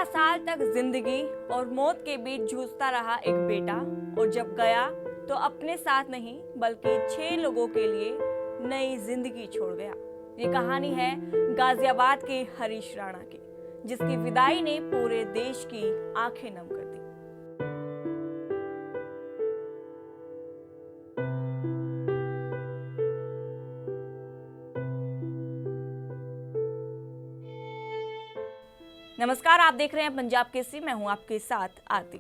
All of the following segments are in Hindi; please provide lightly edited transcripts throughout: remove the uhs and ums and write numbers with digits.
13 साल तक जिंदगी और मौत के बीच जूझता रहा एक बेटा, और जब गया तो अपने साथ नहीं बल्कि 6 लोगों के लिए नई जिंदगी छोड़ गया। ये कहानी है गाजियाबाद के हरीश राणा की, जिसकी विदाई ने पूरे देश की आंखें नम कर दी। नमस्कार, आप देख रहे हैं पंजाब केसरी। मैं हूं आपके साथ आरती।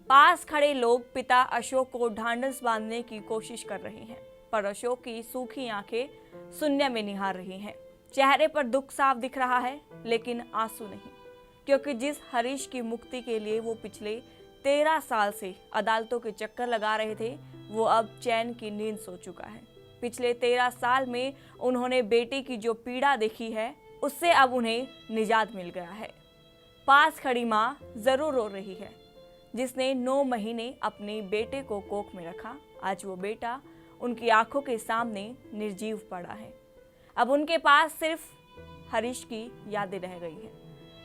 पास खड़े लोग पिता अशोक को ढांढस बांधने की कोशिश कर रहे हैं, पर अशोक की सूखी आंखें शून्य में निहार रही हैं। चेहरे पर दुख साफ दिख रहा है, लेकिन आंसू नहीं, क्योंकि जिस हरीश की मुक्ति के लिए वो पिछले 13 साल से अदालतों के चक्कर लगा रहे थे, वो अब चैन की नींद सो चुका है। पिछले 13 साल में उन्होंने बेटे की जो पीड़ा देखी है, उससे अब उन्हें निजात मिल गया है। पास खड़ी माँ जरूर रो रही है, जिसने 9 महीने अपने बेटे को कोख में रखा। आज वो बेटा उनकी आंखों के सामने निर्जीव पड़ा है। अब उनके पास सिर्फ हरीश की यादें रह गई हैं।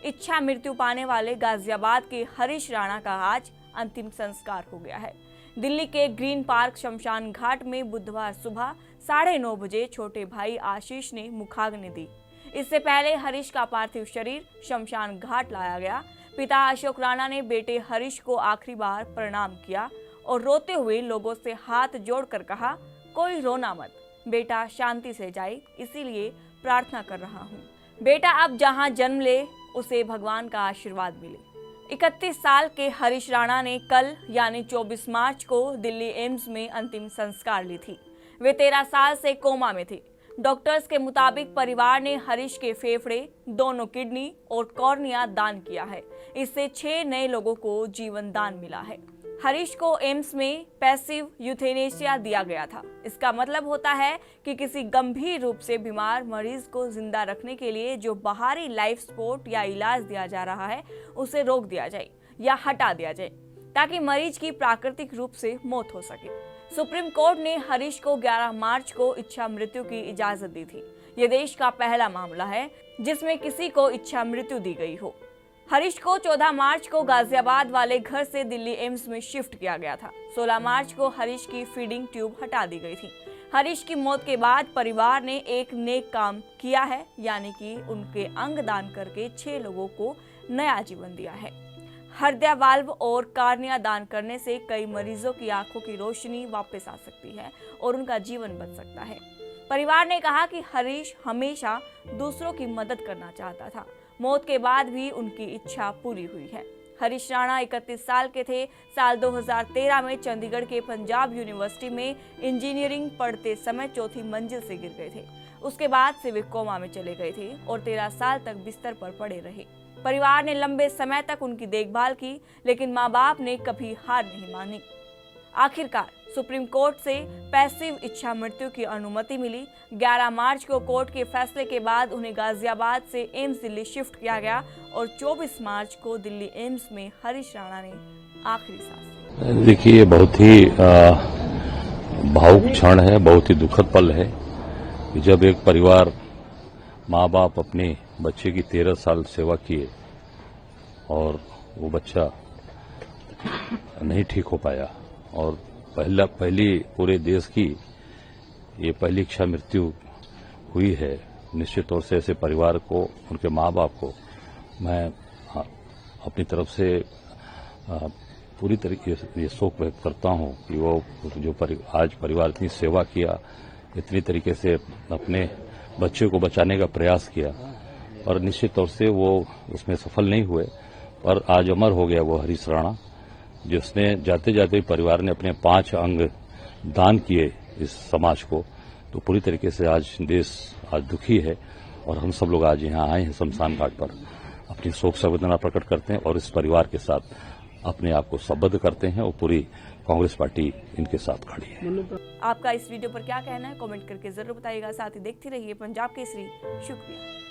इच्छा मृत्यु पाने वाले गाजियाबाद के हरीश राणा का आज अंतिम संस्कार हो गया है। दिल्ली के ग्रीन पार्क शमशान घाट में बुधवार सुबह 9:30 बजे छोटे भाई आशीष ने मुखाग्नि दी। इससे पहले हरीश का पार्थिव शरीर शमशान घाट लाया गया। पिता अशोक राणा ने बेटे हरीश को आखिरी बार प्रणाम किया और रोते हुए लोगों से हाथ जोड़कर कहा, कोई रोना मत, बेटा शांति से जाए, इसीलिए प्रार्थना कर रहा हूँ। बेटा अब जहाँ जन्म ले, उसे भगवान का आशीर्वाद मिले। 31 साल के हरीश राणा ने कल यानी 24 मार्च को दिल्ली एम्स में अंतिम संस्कार ली थी। वे 13 साल से कोमा में थे। डॉक्टर्स के मुताबिक परिवार ने हरीश के फेफड़े, दोनों किडनी और कॉर्निया दान किया है। इससे 6 नए लोगों को जीवन दान मिला है। हरीश को एम्स में पैसिव यूथेनेशिया दिया गया था। इसका मतलब होता है कि किसी गंभीर रूप से बीमार मरीज को जिंदा रखने के लिए जो बाहरी लाइफ सपोर्ट या इलाज दिया जा रहा है, उसे रोक दिया जाए या हटा दिया जाए, ताकि मरीज की प्राकृतिक रूप से मौत हो सके। सुप्रीम कोर्ट ने हरीश को 11 मार्च को इच्छा मृत्यु की इजाजत दी थी। ये देश का पहला मामला है जिसमें किसी को इच्छा मृत्यु दी गई हो। हरीश को 14 मार्च को गाजियाबाद वाले घर से दिल्ली एम्स में शिफ्ट किया गया था। 16 मार्च को हरीश की फीडिंग ट्यूब हटा दी गई थी। हरीश की मौत के बाद परिवार ने एक नेक काम किया है, यानी कि उनके अंग दान करके 6 लोगों को नया जीवन दिया है। हृदय वाल्व और कार्निया दान करने से कई मरीजों की आंखों की रोशनी वापस आ सकती है और उनका जीवन बच सकता है। परिवार ने कहा कि हरीश हमेशा दूसरों की मदद करना चाहता था। मौत के बाद भी उनकी इच्छा पूरी हुई है। हरीश राणा 31 साल के थे। साल 2013 में चंडीगढ़ के पंजाब यूनिवर्सिटी में इंजीनियरिंग पढ़ते समय 4थी मंजिल से गिर गए थे। उसके बाद से वे कोमा में चले गए थे और 13 साल तक बिस्तर पर पड़े रहे। परिवार ने लंबे समय तक उनकी देखभाल की, लेकिन माँ बाप ने कभी हार नहीं मानी। आखिरकार सुप्रीम कोर्ट से पैसिव इच्छा मृत्यु की अनुमति मिली। 11 मार्च को कोर्ट के फैसले के बाद उन्हें गाजियाबाद से एम्स दिल्ली शिफ्ट किया गया और 24 मार्च को दिल्ली एम्स में हरीश राणा ने आखिरी सांस ली। देखिए, ये बहुत ही भावुक क्षण है, बहुत ही दुखद पल है कि जब एक परिवार, माँ बाप अपने बच्चे की 13 साल सेवा किए और वो बच्चा नहीं ठीक हो पाया, और पहली पूरे देश की ये पहली इच्छा मृत्यु हुई है। निश्चित तौर से ऐसे परिवार को, उनके माँ बाप को मैं अपनी तरफ से पूरी तरीके से ये शोक व्यक्त करता हूँ कि वो जो आज परिवार इतनी सेवा किया, इतनी तरीके से अपने बच्चे को बचाने का प्रयास किया, और निश्चित तौर से वो उसमें सफल नहीं हुए, पर आज अमर हो गया वो हरीश राणा, जिसने जाते जाते परिवार ने अपने 5 अंग दान किए इस समाज को। तो पूरी तरीके से आज देश आज दुखी है, और हम सब लोग आज यहाँ आए हैं शमशान घाट पर, अपनी शोक संवेदना प्रकट करते हैं और इस परिवार के साथ अपने आप को संबद्ध करते हैं, और पूरी कांग्रेस पार्टी इनके साथ खड़ी है। आपका इस वीडियो पर क्या कहना है, कमेंट करके जरूर बताइएगा। साथ ही देखते रहिए पंजाब केसरी। शुक्रिया।